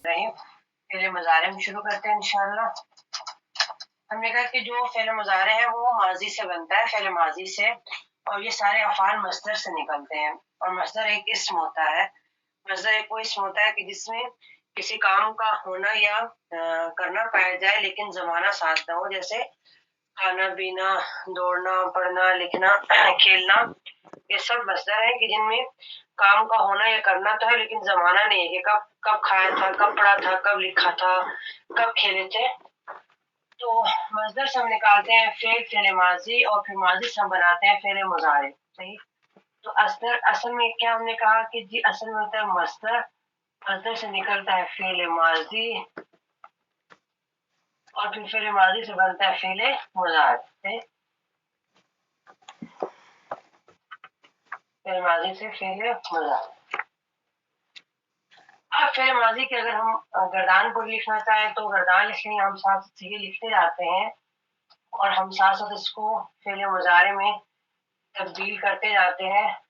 रहीम fail मुजारे में शुरू करते हैं इंशाल्लाह। हमने कहा कि जो फेल मुजारे है वो माजी से बनता है, फेल माजी से, और ये सारे अफाल मस्दर से निकलते हैं। और मस्दर एक इस्म होता है, मस्दर एक वो इस्म होता है कि जिसमें किसी काम का होना या करना पाया जाए लेकिन जमाना साथ ना हो, जैसे खाना पीना, दौड़ना, पढ़ना, लिखना, खेलना, ये सब मस्दर है कि जिनमें काम का होना या करना तो है लेकिन जमाना नहीं है कि कब कब खाया था, कब पढ़ा था, कब लिखा था, कब खेले थे। तो मस्दर से हम निकालते हैं फेल, फेल माजी, और फिर माजी से हम बनाते हैं फेल मुजारे। सही। तो असल में क्या हमने कहा कि जी असल में होता है मस्दर, मस्दर से निकलता है फेल माजी, और फिर फेल माजी से बनता है फेल मुजारे। फेल माजी से फेल मुजारे। अब फेल माजी के अगर हम गर्दान को लिखना चाहें तो गर्दान लिख लेंगे, हम साथ सीधे लिखते जाते हैं और हम साथ साथ इसको फेल मुजारे में तब्दील करते जाते हैं।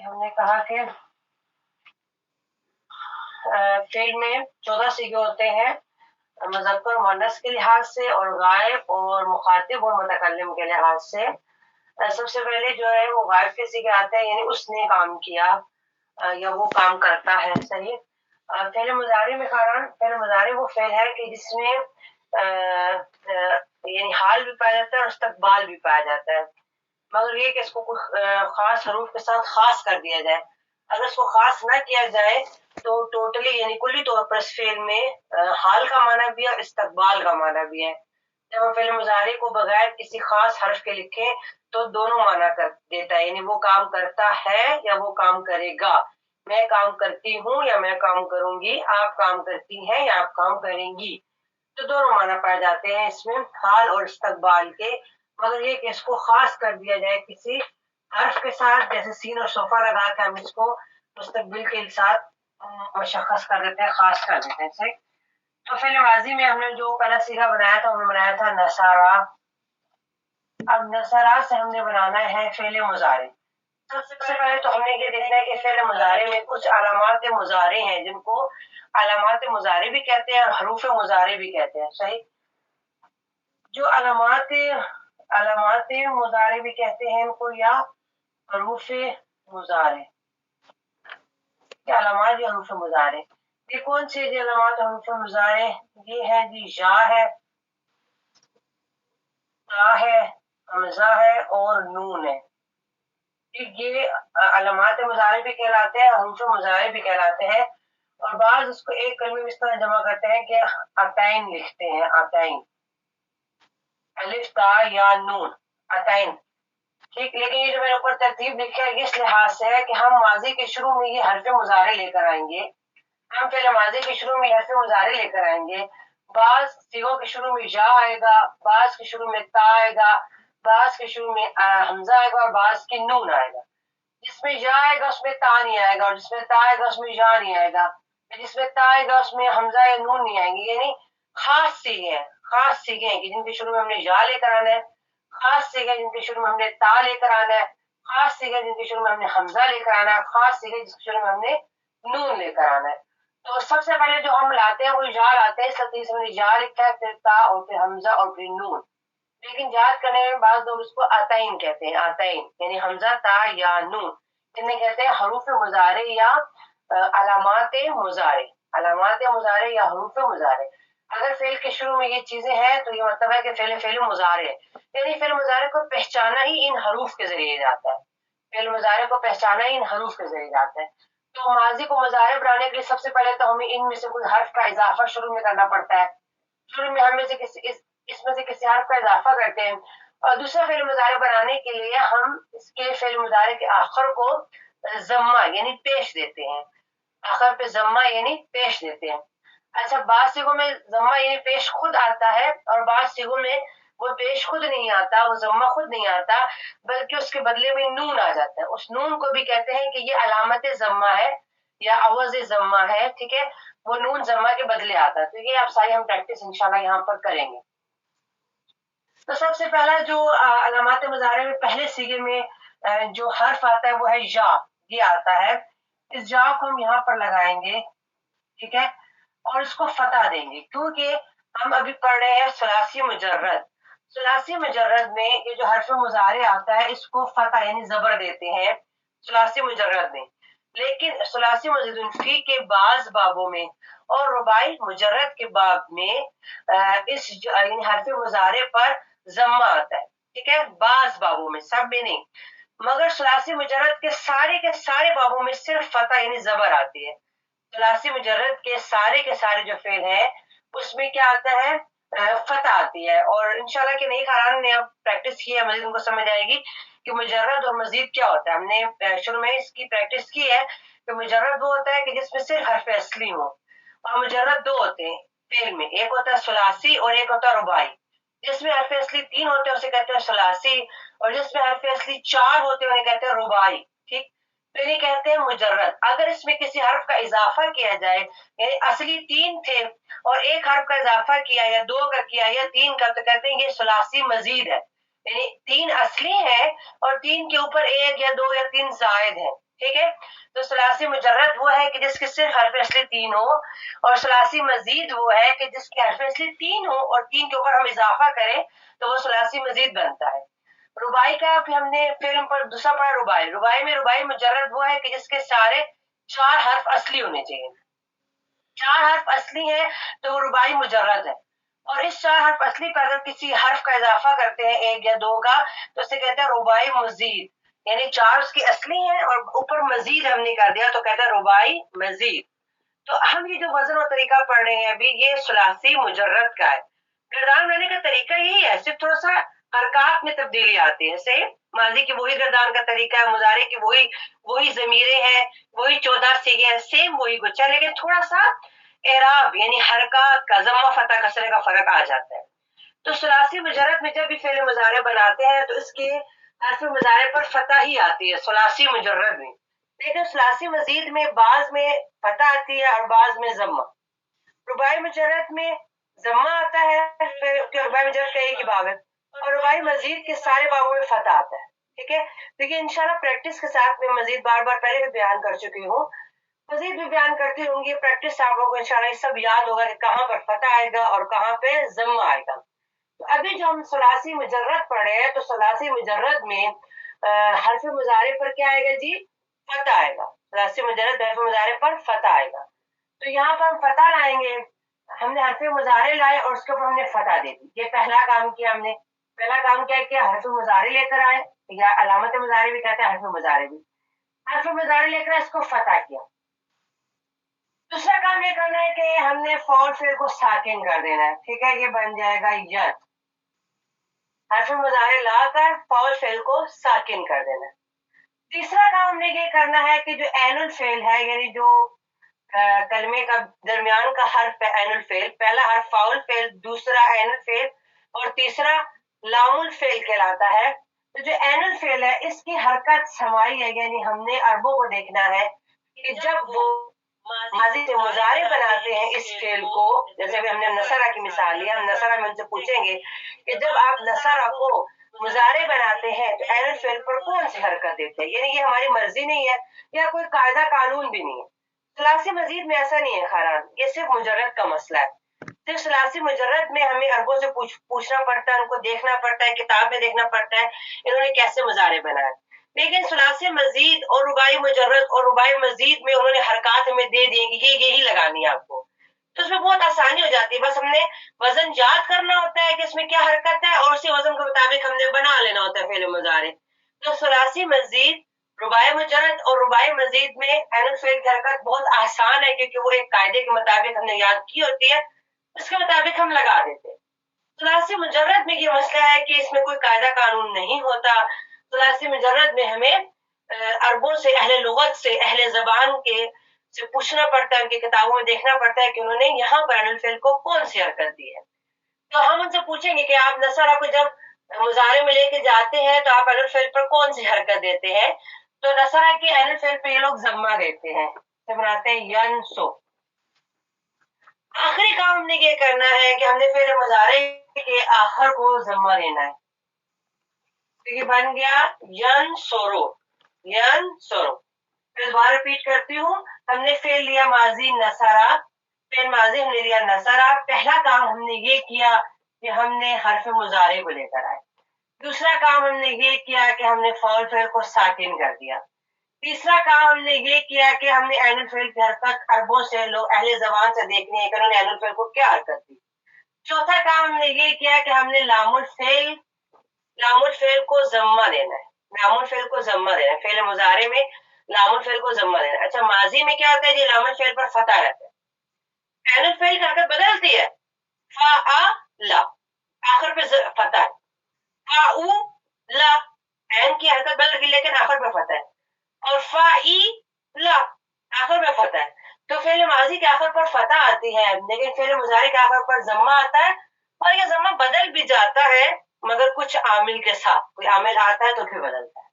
हमने कहा कि फेल में 14 सीगे होते हैं मुज़क्कर मुअन्नस के लिहाज से, और गायब और मुखातिब और मुतकल्लिम के लिहाज से। सबसे पहले जो है वो गायब के सीगे आते हैं, यानी उसने काम किया या वो काम करता है। सही। फेल मुजारे में कारण, फेल मुजारे वो फेल है कि जिसमें यानी हाल भी पाया जाता है और इस्तकबाल भी पाया जाता है, मगर ये कि इसको कुछ खास हरूफ के साथ खास कर दिया जाए। अगर इसको खास ना किया जाए तो टोटली यानी कुल्ली तौर पर इस फेल में हाल का माना भी है और इस्तकबाल का माना भी है। जब हम फेल मुजारे को बगैर किसी खास हर्फ के लिखें तो दोनों माना कर देता है, यानी वो काम करता है या वो काम करेगा, मैं काम करती हूँ या मैं काम करूंगी, आप काम करती हैं या आप काम करेंगी, तो दोनों माना पाए जाते हैं इसमें हाल और इस्तकबाल के। मगर ये कि इसको खास कर दिया जाए किसी हर्फ के साथ, जैसे सीन और सोफा लगा के हम इसको मुस्तकबिल के साथ मुशख्खस कर देते हैं, खास कर देते हैं। सही। तो फेल माजी में हमने जो पहला सीगा बनाया था हमने बनाया था नसारा। अब नसारा से हमने बनाना है फेल मुजारे। सबसे पहले तो हमने ये देखना है कि फेल मुजारे में कुछ अलामात मुजारे हैं जिनको अलामात मुजारे भी कहते हैं और हरूफ मुजारे भी कहते हैं। सही। जो अलामात अलामात मुजारे भी कहते हैं इनको, या हरूफ मुजारे, क्या अलामात या हरूफ मुजारे, ये कौन से जी अलामात हरूफ मुजारे? ये है जी या है, ता है, हमजा है और नून है। ये अलामात मुजारे भी कहलाते हैं, हरूफ मुजारे भी कहलाते हैं, और बाद उसको एक कलमे में इस तरह जमा करते हैं कि अतैन लिखते हैं, अतैन, अलिफ ता या नून, अतैन। ठीक। लेकिन ये जो मेरे ऊपर तरतीब लिखी है इस लिहाज से है कि हम माजी के शुरू में ये हरफ मुजारे लेकर आएंगे, हम पहले माजी के शुरू में हरफ मुजारे लेकर आएंगे, बाज सिगों के शुरू में या आएगा, बाज के शुरू में ता आएगा, बाज के शुरू में हमजा आएगा और बाज के नून आएगा। जिसमें या आएगा उसमें ता नहीं आएगा, और जिसमें ता आएगा उसमें या नहीं आएगा, जिसमें ता आएगा उसमें हमजा या नून नहीं आएंगे। यानी खास सीगे हैं, खास सीगे हैं कि जिनके शुरू में हमने या लेकर आना है, खास सीगे जिनके शुरू में हमने ता लेकर आना है, खास सीगे जिनके शुरू में हमने हमजा लेकर आना है, खास सीगे जिसके शुरू में हमने नून लेकर आना है। तो सबसे पहले जो हम लाते हैं वो या लाते हैं, इस तरतीब से हमने या लिखा है, फिर ता और फिर हमजा और फिर नून। लेकिन याद करने में बाज लोग उसको अतैन कहते हैं, अतैन यानी हमजा ता या नून, जिन्हें कहते हैं हरूफ मुजारे या अलामात मुजारे, अलामात मुजारे या हरूफ मुजारे। अगर फेल के शुरू में ये चीजें हैं तो ये मतलब है कि फेल फेल मुजारे है, यानी फेल मुजारे को पहचाना ही इन हरूफ के जरिए जाता है, फेल मुजारे को पहचाना ही इन हरूफ के जरिए जाता है। तो माजी को मुजारे बनाने के लिए सबसे पहले तो हमें इनमें से कोई हर्फ का इजाफा शुरू में करना पड़ता है, शुरू में हम में से किसी इसमें से किसी हर्फ का इजाफा करते हैं, और दूसरा फेल मुजारे बनाने के लिए हम इसके फेल मुजारे के आखिर को जम्मा यानी पेश देते हैं, आखिर पे जम्मा यानी पेश देते हैं। अच्छा, बाद सिगों में जम्मा यानी पेश खुद आता है और बाद सिगों में वो पेश खुद नहीं आता, वो जम्मा खुद नहीं आता, बल्कि उसके बदले में नून आ जाता है। उस नून को भी कहते हैं कि ये अलामत जम्मा है या अवज जम्मा है। ठीक है। वो नून जम्मा के बदले आता है। तो ये आप सारी हम प्रैक्टिस इंशाल्लाह यहाँ पर करेंगे। तो सबसे पहला जो अलामात मुजाहरे में पहले सीगे में जो हर्फ आता है वो है या, ये आता है। इस या को हम यहाँ पर लगाएंगे, ठीक है, और इसको फतह देंगे, क्योंकि हम अभी पढ़ रहे हैं सलासी मुजर्रद। सलासी मुजर्रद में ये जो हर्फ मुजाहरे आता है इसको फतह यानी जबर देते हैं सलासी मुजर्रद में। लेकिन सलासी मुजर्रद के बाज बाबों में और रुबाई मुजर्रद के बाब में इस हर्फ मुजाहरे पर जम्मा आता है, ठीक है, बाज बाबों में, सब में नहीं। मगर सलासी मुजर्रद के सारे बाबों में सिर्फ फतह यानी जबर आती है। सलासी मुजर्रद के सारे जो फेल है उसमें क्या आता है, फतह आती है। और इंशाल्लाह के नई खरान ने अब प्रैक्टिस की है, मजीद उनको समझ आएगी कि मुजर्रद और मजीद क्या होता है। हमने शुरू में इसकी प्रैक्टिस की है कि मुजर्रद वो होता है कि जिसमें सिर्फ हर्फ असली हो, और मुजर्रद दो होते हैं फेल में, एक होता है सलासी और एक होता है रुबाई। जिसमें हर्फ असली 3 होते हैं उसे कहते हैं सलासी, और जिसमें हर्फ असली 4 होते हैं उन्हें कहते हैं रुबाई, ठीक। तो इन्हें कहते हैं मुजर्रद। अगर इसमें किसी हर्फ का इजाफा किया जाए, यानी असली 3 थे और एक हर्फ का इजाफा किया या 2 का किया या 3 का, तो कहते हैं ये सलासी मजीद है, यानी 3 असली है और 3 के ऊपर 1 या 2 या 3 जायद है, ठीक है। तो सलासी मुजर्रद वो है कि जिसके सिर्फ हर्फ असली 3 हो, और सलासी मजीद वो है कि जिसके हर्फ असली 3 हो और 3 के ऊपर हम इजाफा करें तो वो सलासी मजीद बनता है। रुबाई का फिर हमने फिल्म पर दूसरा पढ़ा रुबाई। रुबाई में रुबाई मुजर्रद वो है कि जिसके सारे 4 हर्फ असली होने चाहिए। 4 हर्फ असली है तो वो रुबाई मुजर्रद है। और इस 4 हर्फ असली पर अगर किसी हर्फ का इजाफा करते हैं 1 या 2 का, तो उसे कहते हैं रुबाई मजीद, यानी 4 उसके असली हैं और ऊपर मजीद हमने कर दिया तो कहते हैं रुबाई मजीद। तो हम ये जो वजन और तरीका पढ़ रहे हैं अभी, ये सुलासी मुजर्रद का है। गर्दान बनाने का तरीका यही है, सिर्फ थोड़ा सा हरकत में तब्दीली आती है। सेम माजी की वही गर्दान का तरीका है, मुजारे की वही जमीरें हैं, वही 14 सीगे हैं, सेम वही कुछ है, लेकिन थोड़ा सा एराब यानी हरकत का, जम्मा फतह कसरे का फर्क आ जाता है। तो सुलासी मुजर्रद में जब भी फेल मुजारे बनाते हैं तो इसके हर्फ मुजारे पर फतह ही आती है सुलासी मुजर्रद में। लेकिन सुलासी मजीद में बाज में फतह आती है और बाज में जम्मा। रुबाई मुजर्रद में जम्मा आता है, फिर रुबाई मुजर्रद का एक ही बाब है, और रुबाई मजीद के सारे बाबों में फतह आता है, ठीक है। देखिए इंशाल्लाह प्रैक्टिस के साथ में मजीद बार बार पहले भी बयान कर चुकी हूँ, मजीद भी बयान करती रहूंगी। प्रैक्टिस आप लोगों को इंशाल्लाह सब याद होगा कि कहाँ पर फतह आएगा और कहाँ पे जम्मा आएगा। तो अभी जो हम सलासी मुजर्रद पढ़े हैं, तो सलासी मुजर्रद में हर्फ मुजारे पर क्या आएगा जी, फतह आएगा। सलासी मुजर्रद हर्फ मुजारे पर फतह आएगा। तो यहाँ पर हम फतह लाएंगे, हमने हर्फ मुजारे लाए और उसके ऊपर हमने फतह दे दी। ये पहला काम किया हमने। पहला काम क्या किया, हर्फ मुजारे लेकर आए, या अलामत मुजारे भी कहते हैं, हर्फ मुजारे भी। हर्फ मुजारे लेकर इसको फतह किया। दूसरा काम ये करना है कि हमने फौल फेल को साकिन कर देना है, ठीक है, ये बन जाएगा यद। हर्फ मुजारे लाकर फौल फेल को साकिन कर देना है। तीसरा काम हमने ये करना है कि जो एनुल फेल है, यानी जो कलमे का दरमियान का हर्फ है एनुल फेल, पहला हर्फ फाउल फेल, दूसरा एनुल फेल और तीसरा लामुल फेल कहलाता है। तो जो एनुल फेल है इसकी हरकत समाई है, यानी हमने अरबों को देखना है कि जब वो माजी से मुजारे बनाते हैं इस फेल को, जैसे अभी हमने नसरा की मिसाल ली, हम नसरा में उनसे पूछेंगे कि जब आप नसरा को मुजारे बनाते हैं तो एनुल फेल पर कौन सी हरकत देते हैं, यानी ये हमारी मर्जी नहीं है या कोई कायदा कानून भी नहीं है। सलासी मजीद में ऐसा नहीं है खारान, ये सिर्फ मुजर्रद का मसला है। सिर्फ सलासी मुजर्रद में हमें अरबों से पूछना पड़ता है, उनको देखना पड़ता है, किताब में देखना पड़ता है इन्होंने कैसे मुजारे बनाए। लेकिन सलासी मजीद और रुबाई मुजर्रद और रुबाई मजीद में उन्होंने हरकत हमें दे दिए कि ये ही लगानी है आपको, तो उसमें बहुत आसानी हो जाती है। बस हमने वजन याद करना होता है कि इसमें क्या हरकत है और उसी वजन के मुताबिक हमने बना लेना होता है फेल मुजारे। तो सलासी मजीद, रुबाई मुजर्रद और रुबाई मजीद में एनुल फेल की हरकत बहुत आसान है, क्योंकि वो एक कायदे के मुताबिक हमने याद की होती है, उसके मुताबिक हम लगा देते हैं। सलासी मुजर्रद में ये मसला है कि इसमें कोई कायदा कानून नहीं होता। सलासी मुजर्रद में हमें अरबों से, अहले लुगत से, अहले जबान के से पूछना पड़ता है, उनकी किताबों में देखना पड़ता है कि उन्होंने यहाँ पर एनुल फेल को कौन सी हरकत दी है। तो हम उनसे पूछेंगे कि आप नसरा को जब मुजारे में लेके जाते हैं तो आप एनुल फेल पर कौन सी हरकत देते हैं, तो नसरा के एनुल फेल पे ये लोग जम्मा देते हैं, तो बनाते हैं यनसो। आखिरी काम हमने ये करना है कि हमने फिर मुजारे के आखिर को जम्मा देना है। तो ये बन गया यन सोरो, यन सोरो। फिर दोबारा रिपीट करती हूँ, हमने फेल लिया माजी नसरा, फिर माजी हमने लिया नसरा। पहला काम हमने ये किया कि हमने हर्फ मुजारे को लेकर आए। दूसरा काम हमने ये किया कि हमने फौल फेल को साकिन कर दिया। तीसरा काम हमने ये किया कि हमने एनुअल फेल की हरकत अरबों से लोग अहले जबान से देखने हैं कि उन्होंने एनुअल फेल को क्या हरकत दी। चौथा काम हमने ये किया कि हमने लामुल फेल को जम्मा देना है, लामुल फेल को जम्मा देना है। फेल मुजारे में लामुल फेल को जम्मा देना। अच्छा, माजी में क्या होता है जी, लामुल फेल पर फतह रहता है। एनुअल फेल की हरकत बदलती है, फा आ ला, आखिर पे फतह है। फा उ ला, एन की हरकत बदल गई लेकिन आखिर पे फतह है। और फा ई ला, आखिर पे फतह है। तो फेल माजी के आखिर पर फतह आती है, लेकिन फेल मुजारे के आखिर पर जम्मा आता है। और ये जम्मा बदल भी जाता है मगर कुछ आमिल के साथ, कोई आमिल आता है तो फिर बदलता है।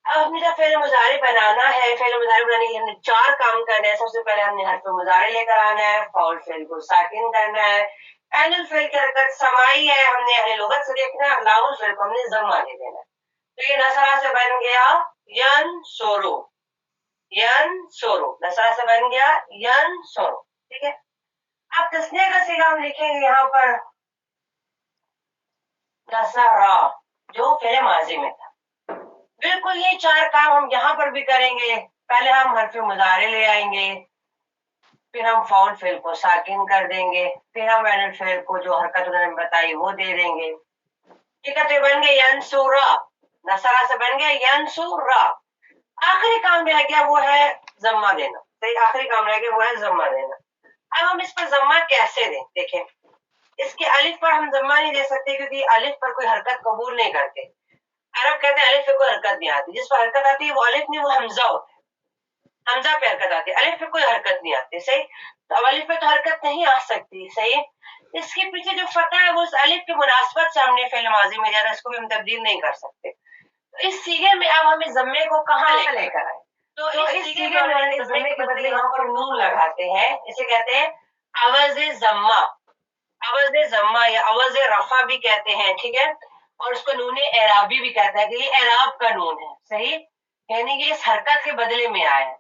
अब हमने जब फेल मुजारे बनाना है, फेल मुजारे बनाने के लिए हमने 4 काम करने हैं। सबसे पहले हमने हर्फ मुजारे लेकर आना है, फौल फेल को साकिन करना है, एनुअल फेल की हरकत समाई है, हमने अहले लुगत से देखना है, लामुल फेल को हमने जम्मा दे देना है। तो ये नसरा से बन गया यन सोरो, यन सोरो, नसरा से बन गया यन सोरो। ठीक है, अब तस्नीया का सीगा हम लिखेंगे यहाँ पर नसरा, जो फेल माजी में था। बिल्कुल ये 4 काम हम यहाँ पर भी करेंगे। पहले हम हर्फ मुजारे ले आएंगे, फिर हम फौल फेल को साकिन कर देंगे, फिर हम एनुअल फेल को जो हरकत उन्होंने बताई वो दे देंगे। ठीक है, तो बन गया यंसुरा, नसरा से बन गया यंसुरा। आखिरी काम रह गया वो है जम्मा देना। तो आखिरी काम रह गया वो है जम्मा देना। अब हम इस पर जम्मा कैसे दें, देखें। इसके अलिफ पर हम जम्मा नहीं दे सकते क्योंकि अलिफ पर कोई हरकत कबूल नहीं करते। अरब कहते हैं अलिफ पे कोई हरकत नहीं आती, जिस पर हरकत आती है वो अलिफ नहीं, वो हमजा होता है। हमजा पे हरकत आती है, अलिफ पे कोई हरकत नहीं आती। सही, तो अब अलिफ पे तो हरकत नहीं आ सकती। सही, इसके पीछे जो फतह है वो उस अलिफ की मुनासबत से हमने फेल माजी में दिया, इसको भी हम तब्दील नहीं कर सकते। तो इस सीगे में अब हम इस जम्मे को कहाँ लेकर आए, तो इस सीगे में इस जम्मे के बदले यहाँ पर नून लगाते हैं। इसे कहते हैं अवज जम्मा, अवज जम्मा या अवज रफा भी कहते हैं। ठीक है, और उसको नून एराबी भी कहता है कि ये एराब का नून है। सही, यानी कि इस हरकत के बदले में आया है।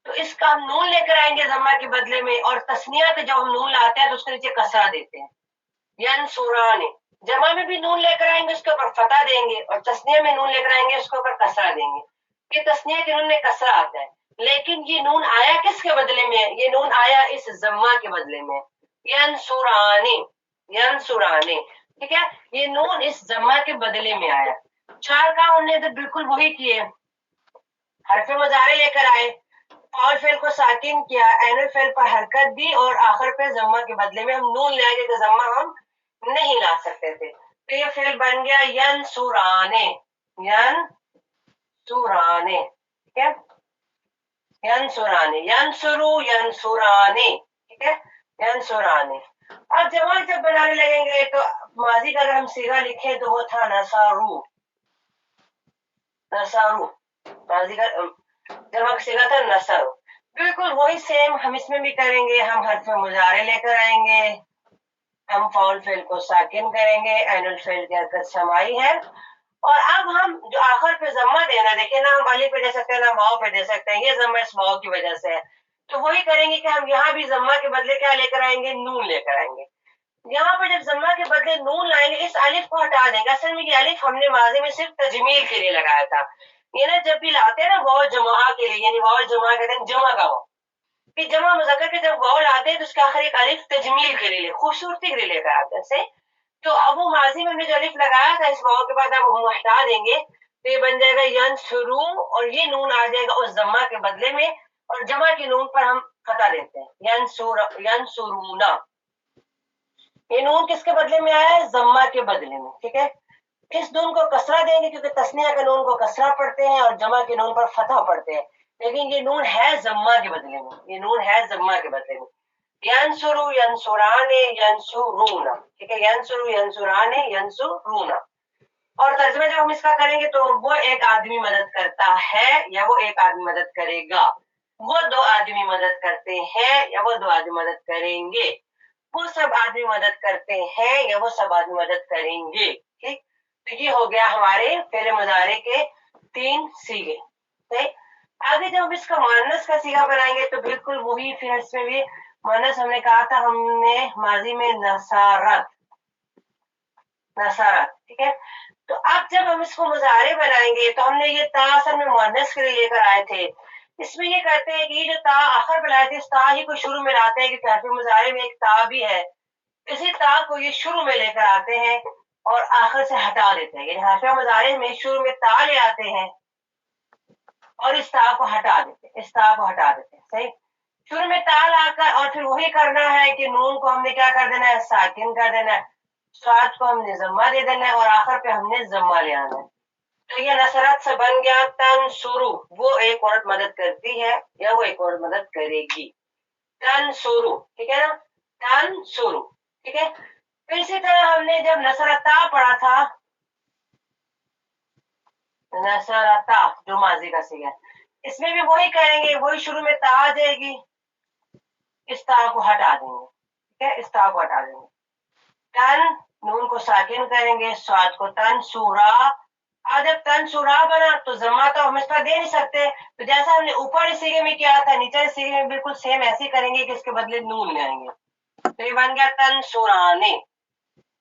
तो इसका हम नून लेकर आएंगे जम्मा के बदले में, और तस्निया पे जब हम नून लाते हैं तो उसके नीचे कसरा देते हैं, यंसुराने। जमा में भी नून लेकर आएंगे उसके ऊपर फतह देंगे, और तस्निया में नून लेकर आएंगे उसके ऊपर कसरा देंगे। ये तस्निया के नून में कसरा आता है, लेकिन ये नून आया किसके बदले में, ये नून आया इस जम्मा के बदले में, यंसुराने, यंसुराने। ठीक है, ये नून इस जम्मा के बदले में आया। 4 काम हमने तो बिल्कुल वही किए, हरफ मुजारे लेकर आए, फौल फेल को साकिन किया, एनुअल फेल पर हरकत दी, और आखिर पे जम्मा के बदले में हम नून ले आए क्योंकि जम्मा हम नहीं ला सकते थे। तो ये फेल बन गया यंसुराने, यंसुराने। ठीक है, यंसुराने, यंसुरु यंसुराने। ठीक है, यंसुराने। अब जमा जब बनाने लगेंगे तो माजी का अगर हम सीगा लिखे तो वो था नसारू, नसारू। माजी का जमा का सीगा था नसारू। बिल्कुल वही सेम हम इसमें भी करेंगे। हम हर्फ मुजारे लेकर आएंगे, हम फौल फेल को साकिन करेंगे, एनुअल फेल की हरकत समाई है। और अब हम जो आखिर पे जम्मा देना, देखिए ना, हम अली पे दे सकते हैं ना वाव पे दे सकते हैं, ये जम्मा इस वाव की वजह से है। तो वही करेंगे कि हम यहाँ भी जम्मा के बदले क्या लेकर आएंगे, नून लेकर आएंगे। यहाँ पर जब जम्मा के बदले नून लाएंगे, इस अलिफ को हटा देंगे। असल में ये अलिफ हमने माजी में सिर्फ तजमील के लिए लगाया था। ये ना जब भी लाते हैं ना वाव जमा के लिए, यानी वाव जमा कहते हैं जमा का वाव, कि जमा मुज़क्कर के जब वाव लाते हैं तो उसके आखिर एक अलिफ तजमील के लिए, खूबसूरती के लिए लेकर आते हैं। सही, तो अब वो माजी में हमने जो अलिफ लगाया था इस वाव के बाद अब हम हटा देंगे, तो ये बन जाएगा यंसुरू, और ये नून आ जाएगा उस जम्मा के बदले में, और जमा की नून पर हम फतह देते हैं, यंसुरूना। ये नून किसके बदले में आया है, जम्मा के बदले में। ठीक है, इस नून को कसरा देंगे क्योंकि तस्निया के नून को कसरा पढ़ते हैं और जमा के नून पर फतह पढ़ते हैं, लेकिन ये नून है जम्मा के बदले में, ये नून है जम्मा के बदले में। यंसुरु यंसुराने यंसुरूना। ठीक है, यंसुरु यंसुराने यंसुरूना। और तर्जुमा जब हम इसका करेंगे तो वो एक आदमी मदद करता है या वो एक आदमी मदद करेगा, वो 2 आदमी मदद करते हैं या वो 2 आदमी मदद करेंगे, वो सब आदमी मदद करते हैं या वो सब आदमी मदद करेंगे। ठीक, तो ये हो गया हमारे फेले मुजारे के 3 सीगे। ठीक, आगे जब हम इसका मुअन्नस का सीगा बनाएंगे तो बिल्कुल वही, फिर इसमें भी मुअन्नस हमने कहा था, हमने माजी में नसारत, नसारत। ठीक है, तो अब जब हम इसको मुजारे बनाएंगे तो हमने ये ता असल में मुअन्नस के लिए लेकर आए थे। इसमें ये करते हैं कि जो ता आखिर पे लाए थे, इस ता ही को शुरू में लाते हैं, क्योंकि हरफ मुजारे में एक ता भी है। इसी ता को ये शुरू में लेकर आते हैं और आखिर से हटा देते हैं, यानी हरफ मुजारे में शुरू में ता ले आते हैं और इस ता को हटा देते हैं, इस ता को हटा देते हैं। सही, शुरू में ता लाकर और फिर वही करना है कि नून को हमने क्या कर देना है, साकिन कर देना है, स्वाद को हमने जम्मा दे देना है और आखिर पे हमने जम्मा ले आना है। तो ये नसरत से बन गया तन शुरू, वो एक औरत मदद करती है या वो एक औरत मदद करेगी। तन शुरू, ठीक है ना, तन शुरू। ठीक है, फिर इसी तरह हमने जब नसरता पढ़ा था, नसरता जो माजी का सीगा, इसमें भी वही करेंगे, वही शुरू में ता आ जाएगी, इस ता को हटा देंगे। ठीक है, इस ता को हटा देंगे, तन नून को साकिन करेंगे, स्वाद को तन सूरा। आज जब तन सूरा बना तो जम्मा तो हम इसका दे नहीं सकते, तो जैसा हमने ऊपर सीगे में किया था नीचे सीगे में बिल्कुल सेम ऐसे करेंगे कि इसके बदले नून ले आएंगे। तो ये बन गया तन सुराने,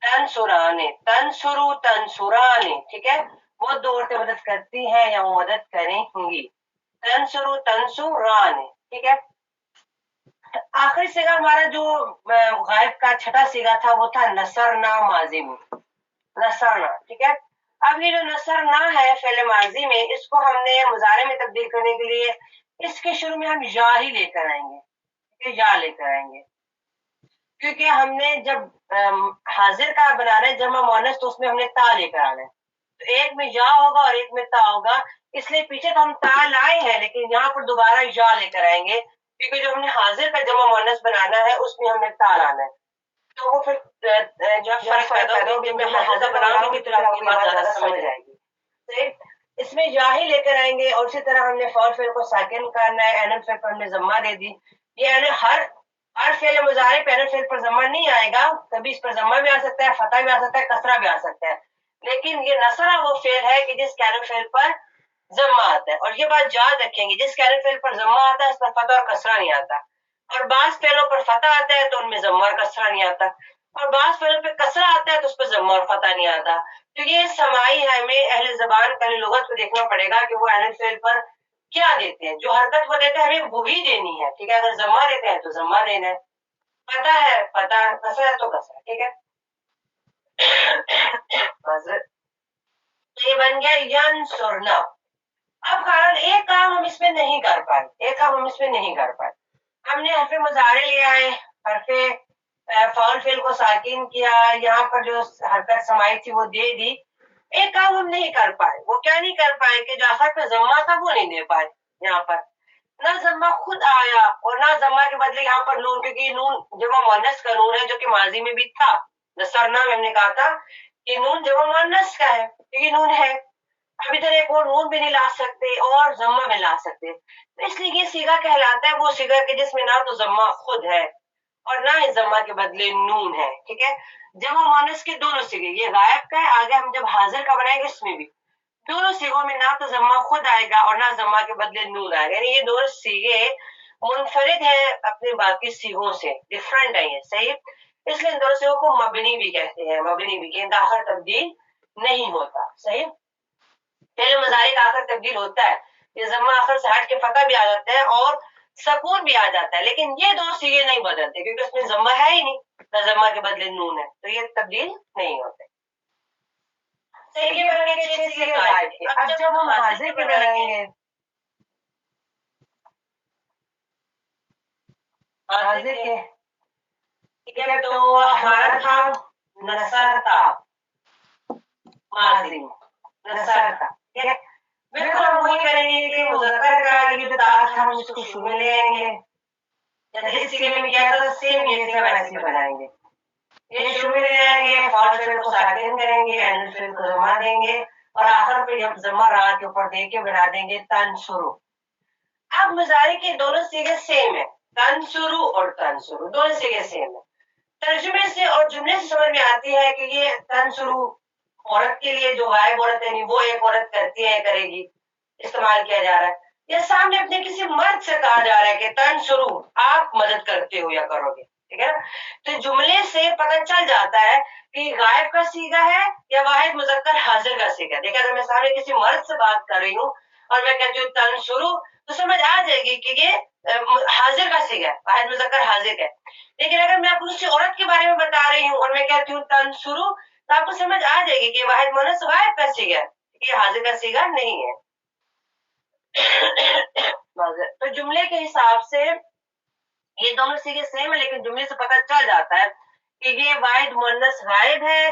तन सुराने, तन शुरू तन सुराने। ठीक है, वो 2 औरतें मदद करती हैं या वो मदद करेंगी, तन शुरू तन सुराने। ठीक है, आखिरी सीगा हमारा जो गायब का छठा सीगा था वो था नसरना माजी में, नसरना। ठीक है, अब ये जो नसरना है फेले माजी में, इसको हमने मुजारे में तब्दील करने के लिए इसके शुरू में हम या ही लेकर आएंगे, या लेकर आएंगे, क्योंकि हमने जब हाजिर का बनाना है जमा मुअन्नस तो उसमें हमने ता लेकर आना है, तो एक में या होगा और एक में ता होगा, इसलिए पीछे तो हम ता लाए हैं लेकिन यहाँ पर दोबारा या लेकर आएंगे, क्योंकि जो हमने हाजिर का जमा मुअन्नस बनाना है उसमें हमने ता लाना है। तो वो फिर जो फर्क पैदा होगा, जब मैं हाजिर बनाऊंगी तो आपकी बात ज्यादा समझ आएगी। इसमें या ही लेकर आएंगे और इसी तरह हमने फौल फेल को साकिन करना है, एनल फेल पर हमने जम्मा दे दी। ये हर फेल मुजारे पे एनल फेल पर जम्मा नहीं आएगा, कभी इस पर जम्मा भी आ सकता है, फतह भी आ सकता है, कसरा भी आ सकता है, लेकिन ये नसरा वो फेल है कि जिस कैनल फेल पर जम्मा आता है। और ये बात याद रखेंगे, जिस कैनल फेल पर जम्मा आता है उस पर फतह और कसरा नहीं आता, और बाज फेलों पर फतह आता है तो उनमें जम्मा और कसरा नहीं आता, और बाज फेलों पे कसरा आता है तो उस पर जम्मा और फतह नहीं आता। तो ये समाई है, हमें अहले जबान पहले लुगत को देखना पड़ेगा कि वो अहले फेल पर क्या देते हैं, जो हरकत वो देते हैं हमें वही देनी है। ठीक है, अगर जम्मा देते हैं तो जम्मा देना है, पता है पता, कसरा है तो कसरा। ठीक है, तो ये बन गया यंसुरना। अब कारण एक काम हम इसमें नहीं कर पाए, एक काम हम इसमें नहीं कर पाए, हमने हरफे मुजारे ले आए, हरफे फौल फेल को साकिन किया, यहाँ पर जो हरकत समाई थी वो दे दी, एक काम हम नहीं कर पाए। वो क्या नहीं कर पाए कि जो आखिर पे जम्मा था वो नहीं दे पाए, यहाँ पर ना जम्मा खुद आया और ना जम्मा के बदले यहाँ पर नून, क्योंकि नून जमा मुअन्नस का नून है जो कि माजी में भी था, नसरना में हमने कहा था कि नून जमा मुअन्नस का है, क्योंकि नून है। अब इधर एक और नून भी नहीं ला सकते और जम्मा में ला सकते, तो इसलिए ये सीगा कहलाता है वो सीगा कि जिसमें ना तो जम्मा खुद है और ना इस जम्मा के बदले नून है। ठीक है, जमा मुअन्नस के दोनों सीगे, ये गायब का है, आगे हम जब हाजिर का बनाएंगे इसमें भी दोनों सीगों में ना तो जम्मा खुद आएगा और ना जम्मा के बदले नून आएगा, यानी ये दोनों सीगे मुनफरिद है अपने बाकी सीगों से, डिफरेंट है ये। सही, इसलिए इन दोनों सीगों को मबनी भी कहते हैं, मबनी भी, इनका आखिर तब्दील नहीं होता। सही, पहले मजारी का आखिर तब्दील होता है, ये जम्मा आखिर से हट के फतह भी आ जाता है और सकून भी आ जाता है, लेकिन ये दो सीगे नहीं बदलते क्योंकि उसमें जम्मा है ही नहीं, ना जम्मा के बदले नून है, तो ये तब्दील नहीं होते। सीगे बनने के 6 सीगे गायब थे। अब जब हम हाजिर के बनाएंगे, हाजिर के, ठीक है, तो हमारा था नसरता माजी, नसरता। ठीक है, बिल्कुल हम वही करेंगे कि मुज़क्कर का ये जो ता था हम इसको शुरू में ले आएंगे, जैसे इस सीगे में किया था सेम ये सीगा वैसे बनाएंगे, ये शुरू में ले आएंगे, फौल फेल को साकिन करेंगे, एनल फेल को जमा देंगे और आखिर पे जब जमा रात के ऊपर दे के बना देंगे तन शुरू। अब अब मुजारे के दोनों सीगे सेम है, तंसुरु और तंसुरु दोनों सीगे सेम है। तर्जुमे से और जुमले से समझ में आती है कि ये तंसुरु औरत के लिए जो गायब औरत है वो एक औरत करती है करेगी इस्तेमाल किया जा रहा है, या सामने अपने किसी मर्द से कहा जा रहा है कि तंसुरु आप मदद करते हो या करोगे, ठीक है ना। तो जुमले से पता चल जाता है कि गायब का सीगा है या वाहिद मुजक्कर हाजिर का सीगा। देखिए अगर मैं सामने किसी मर्द से बात कर रही हूँ और मैं कहती हूँ तंसुरु तो समझ आ जाएगी कि ये हाजिर का सीगा है, वाहिद मुजक्कर हाजिर है। लेकिन अगर मैं आपको किसी औरत के बारे में बता रही हूँ और मैं कहती हूँ तंसुरु तो आपको समझ आ जाएगी कि वाहिद मुअन्नस गायब का सीगा है, ये हाजिर का सीगा नहीं है। तो जुमले के हिसाब से ये दोनों सीगे सेम है, लेकिन जुमले से पता चल जाता है कि ये वाहिद मुअन्नस गायब है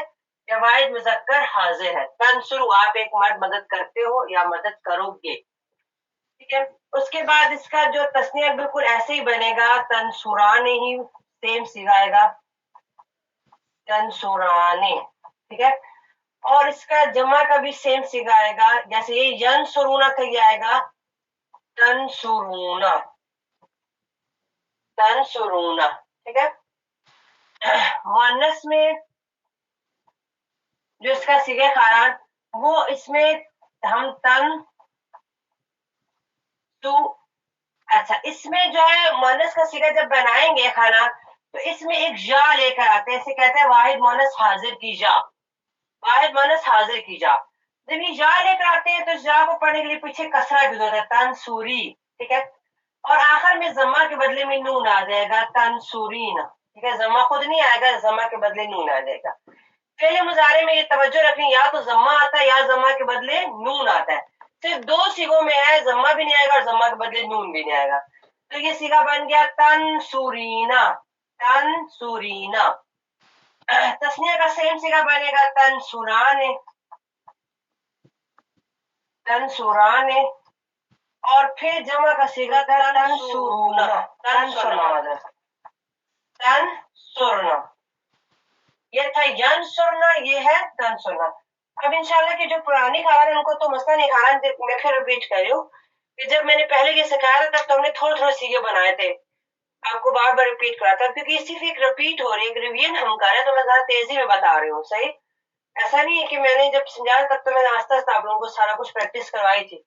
या वाहिद मुजक्कर हाजिर है। तंसुरु आप एक मर्द मदद करते हो या मदद करोगे, ठीक है। उसके बाद इसका जो तस्निया बिल्कुल ऐसे ही बनेगा, तंसुराने ही सेम सीगा आएगा, तंसुराने, ठीक है। और इसका जमा का भी सेम सीगा आएगा, जैसे ये यंसुरूना था ये आएगा तंसुरूना, तंसुरूना, ठीक है। मुअन्नस में जो इसका सीगा खारान वो इसमें हम तन तू, अच्छा इसमें जो है मुअन्नस का सीगा जब बनाएंगे खाना तो इसमें एक जा लेकर आते हैं, इसे कहते हैं वाहिद मुअन्नस हाजिर की जा, वाहिद मुअन्नस हाजिर की जा। जब ये जा लेकर आते हैं तो जा को पढ़ने के लिए पीछे कसरा भी होता है तंसूरी, ठीक है। और आखिर में जम्मा के बदले में नून आ जाएगा तंसूरीना, ठीक है। जम्मा खुद नहीं आएगा, जम्मा के बदले नून आ जाएगा। पहले मुजारे में ये तवज्जो रखनी, या तो जम्मा आता है या जम्मा के बदले नून आता है। सिर्फ दो सीगों में है, जम्मा भी नहीं आएगा और जम्मा के बदले नून भी नहीं आएगा। तो ये सीगा बन गया तंसूरीना, तंसूरीना। तस्निया का सेम सीगा बनेगा तंसुराने, तंसुराने। और फिर जमा का सीगा तंसुरूना, तंसुरना, तंसुरना। ये था यंसुरना, ये है तंसुरना। अब इंशाल्लाह की जो पुरानी खाना है उनको तो मसला नहीं खाना, मैं फिर रिपीट कर रही हूँ कि जब मैंने पहले ये सिखाया था तो हमने थोड़े थोड़े सीगे बनाए थे, आपको बार बार रिपीट करा था क्योंकि सिर्फ एक रिपीट हो रही है, एक रिवीजन हम कर रहे हैं, तो मैं ज्यादा तेजी में बता रही हूँ। सही ऐसा नहीं है कि मैंने जब समझाया तब तो मैंने आस्ते आस्ते आप लोगों को सारा कुछ प्रैक्टिस करवाई थी।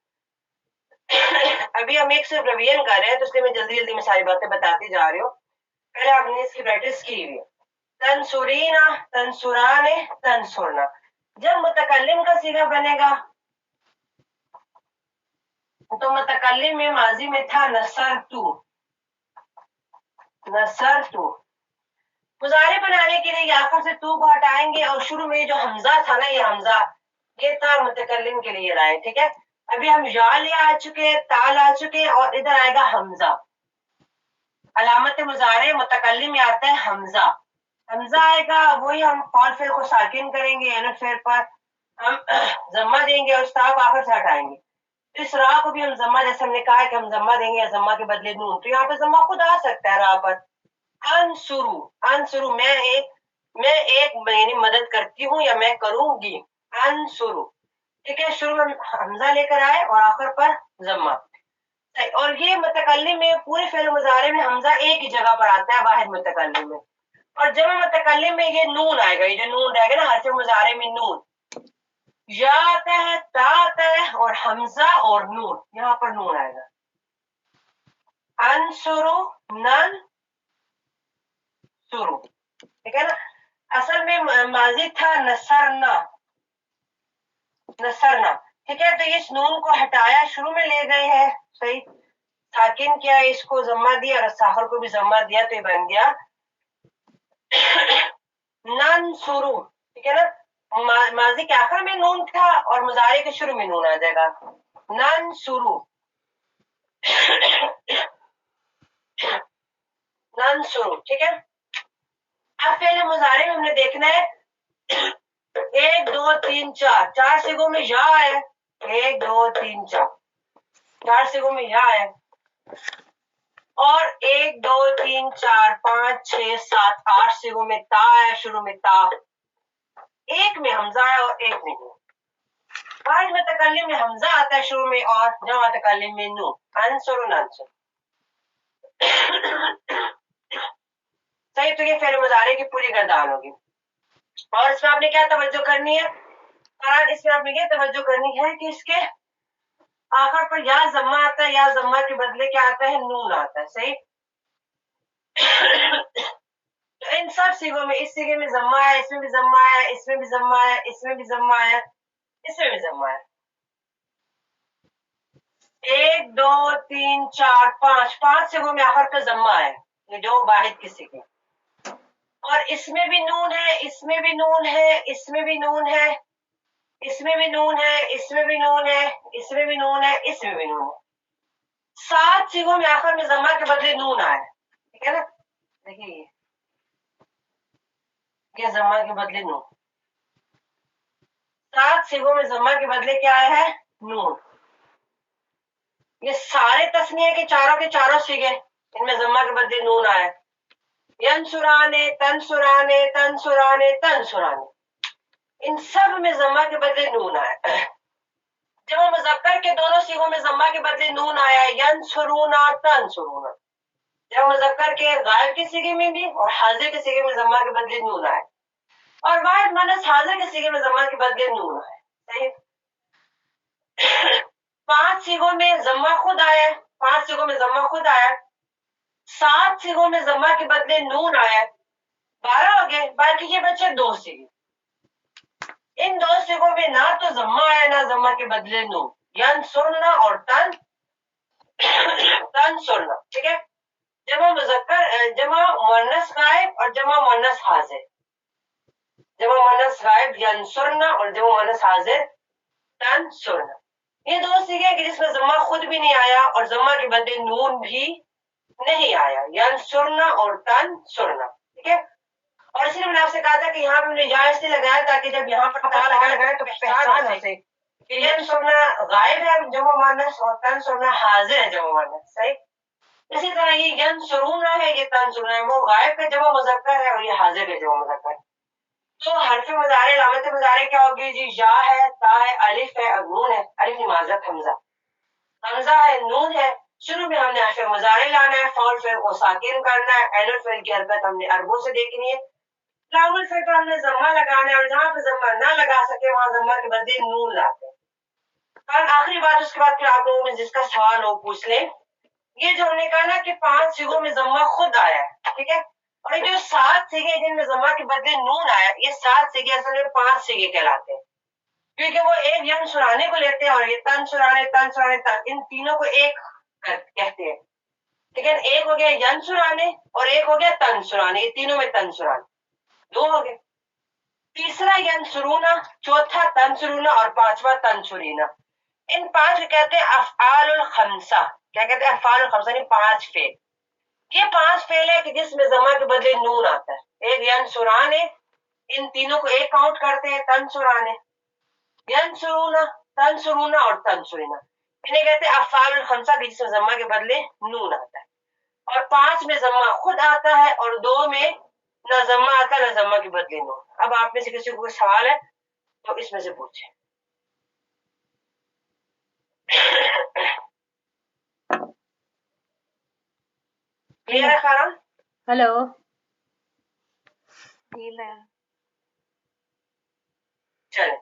अभी हम एक सिर्फ रिवीजन कर रहे हैं तो इसलिए मैं जल्दी जल्दी में सारी बातें बताती जा रही हूँ, पहले आपने इसकी प्रैक्टिस की हुई है। तंसुरीना, तंसुराने, तंसुरना। जब मुतकल्लिम का सीगा बनेगा तो मुतकल्लिम में माजी में था नसरतु, नसरतु। मुजारे बनाने के लिए आखिर से तू को हटाएंगे और शुरू में जो हमजा था ना, ये हमजा ये था मुतकल्लिम के लिए लाए, ठीक है। अभी हम या ले आ चुके, ताल आ चुके और इधर आएगा हमजा। अलामत मुजारे मुतकल्लिम में आता है हमजा, हमजा आएगा वही हम कॉल फेल को साकिन करेंगे, यानी फेल पर हम जम्मा देंगे और ता को आखिर से हटाएंगे। इस रा को भी हम जम्मा, जैसे हमने कहा कि हम जम्मा देंगे या जम्मा के बदले नून, तो यहाँ पे जम्मा खुद आ सकता है रा पर। अनसुरु, अनसुरु मैं एक मेरी मदद करती हूँ या मैं करूंगी, अनसुरु, ठीक है। शुरू में हमजा लेकर आए और आखिर पर जम्मा। और ये मुतकल्लिम में पूरे फेल मुजारे में हमजा एक ही जगह पर आता है वाहिद मुतकल्लिम में, और जब मुतकल्लिम में ये नून आएगा, ये जो नून रहेगा ना हर्फ मुजारे में नून, या आता है, ता आता है और हमजा और नून, यहाँ पर नून आएगा। अनसुरु, नन सुरु, ठीक है ना। असल में माजी था नसरना, नसरना, ठीक है। तो इस नून को हटाया, शुरू में ले गए हैं, सही साकिन किया, इसको जम्मा दिया और साखर को भी जम्मा दिया, तो ये बन गया नन सुरु, ठीक है ना। माजी के आखिर में नून था और मुजारे के शुरू में नून आ जाएगा, नन सुरु, नन सुरु, ठीक है। अब पहले मुजारे में हमने देखना है 1 2 3 4, 4 सिगों में या है, 1 2 3 4, 4 सिगों में या है, और 1 2 3 4 5 6 7 8 सिगों में ता है, शुरू में ता, एक में हमजा है और एक में नहीं। واحد متکلم میں حمزہ آتا ہے شروع میں اور جمع متکلم میں نون. انصر ننصر. صحیح. تو یہ فعل مضارع کی پوری گردان ہوگی. اور اس میں آپ نے کیا توجہ کرنی ہے؟ اس میں آپ نے یہ توجہ کرنی ہے کہ اس کے آخر پر یا ضمہ آتا ہے یا ضمہ کے بدلے کیا آتا ہے؟ نون آتا ہے. صحیح. تو ان سب سیغوں میں اس سیغے میں ضمہ ہے, اس میں بھی ضمہ ہے, اس میں بھی ضمہ ہے, اس میں بھی ضمہ ہے, اس میں بھی ضمہ ہے. 1 2 3 4 5 5 سیغوں میں آخر پر ضمہ ہے. یہ جو واحد کی سیغے. اور اس میں بھی نون ہے, اس میں بھی نون ہے, اس میں بھی نون ہے, اس میں بھی نون ہے, اس میں بھی نون ہے, اس میں بھی نون ہے, اس میں بھی نون ہے. 7 سیغوں میں آخر میں ضمہ کے بدلے نون آیا. ٹھیک ہے نا؟ دیکھیے یہ ضمہ کے بدلے نون. 7 سیغوں میں ضمہ کے بدلے کیا آیا ہے؟ نون. یہ سارے تسنیہ کے چاروں سیغے, ان میں ضمہ کے بدلے نون آیا. ینصرانے تنصرانے تنصرانے تنصرانے, ان سب میں ضمہ کے بدلے نون آیا. جمع مذکر کے دونوں سیغوں میں ضمہ کے بدلے نون آیا ہے. ینصرونا تنصرونا. جمع مذکر کے غائب کے سیغے میں بھی اور حاضر کے سیغے میں ضمہ کے بدلے نون آیا. اور واحد مؤنث حاضر کے سیغے میں ضمہ کے بدلے نون آیا. صحیح. 5 سیغوں میں ضمہ خود آیا, 5 سیغوں میں ضمہ خود آیا. 7 سیغوں میں ضمہ کے بدلے نون آیا. 12 ہو گئے. باقی یہ بچے 2 سیغے. ان 2 سیغوں میں نہ تو ضمہ آیا نہ ضمہ کے بدلے نون. ینصرنا اور تنصرنا. ٹھیک ہے. جمع مذکر, جمع مؤنث غائب اور جمع مؤنث حاضر. جمع مؤنث غائب ینصرنا اور جمع مؤنث حاضر تنصرنا. یہ 2 سیغے ہیں کہ جس میں ضمہ خود بھی نہیں آیا اور ضمہ کے بدلے نون بھی نہیں آیا. ینصرنا اور تنصرنا. ٹھیک ہے. اور اس لیے میں نے آپ سے کہا تھا کہ یہاں پہ میں نے یا اس لیے لگایا تاکہ جب یہاں پر تا لگائے تو پہچان ہو سکے کہ ینصرنا غائب ہے جمع مؤنث اور تنصرنا حاضر ہے جمع مؤنث. صحیح. اسی طرح یہ ینصرونا ہے, یہ تنصرونا ہے, وہ غائب کا جمع مذکر ہے اور یہ حاضر کا جمع مذکر ہے. تو حرف مضارع علامت مضارع کیا ہوگی جی؟ یا ہے, تا ہے, الف ہے اور نون ہے. الف معذرت حمزہ, حمزہ ہے, نون ہے. شروع میں ہم نے حرف مضارع لانا ہے, فعل فعل کو ساکن کرنا ہے, عین الفعل کی حرکت ہم نے عربوں سے دیکھنی ہے. لام الفعل پر ہم نے ضمہ لگانا ہے اور جہاں پہ ضمہ نہ لگا سکے وہاں ضمہ کے بدلے نون لاتے ہیں. اور آخری بات اس کے بعد پھر آپ لوگوں میں جس کا سوال ہو پوچھ لیں. یہ جو ہم نے کہا نا کہ 5 سیغوں میں ضمہ خود آیا ہے. ٹھیک ہے. اور یہ جو 7 سیغے جن میں ضمہ کے بدلے نون آیا, یہ 7 سیغے اصل میں 5 سیغے کہلاتے ہیں, کیونکہ وہ ایک ین سرانے کو لیتے ہیں اور یہ تن سرانے ان تینوں کو ایک کہتے ہیں. ٹھیک ہے. ایک ہو گیا ین سرانے اور ایک ہو گیا تن سرانے, یہ تینوں میں تن سرانے 2 ہو گئے. تیسرا ین سرونا, چوتھا تن سرونا اور پانچواں تن سرینا. ان 5 کو کہتے ہیں افعال الخمسہ. کیا کہتے ہیں؟ افعال الخمسہ, یعنی 5 فعل. یہ 5 فعل ہے کہ جس میں ضمہ کے بدلے نون آتا ہے. ایک ینصران ہے, ان تینوں کو ایک کاؤنٹ کرتے ہیں. تنصران ہے, ینصرونا, تنصرونا اور تنصرینا, انہیں کہتے ہیں افعال الخمسہ کہ جس میں ضمہ کے بدلے نون آتا ہے. اور 5 میں ضمہ خود آتا ہے اور 2 میں نہ ضمہ آتا ہے نہ ضمہ کے بدلے نون. اب آپ میں سے کسی کو کوئی سوال ہے تو اس میں سے پوچھیں. کلیئر ہے خارا؟ ہلو. چلیں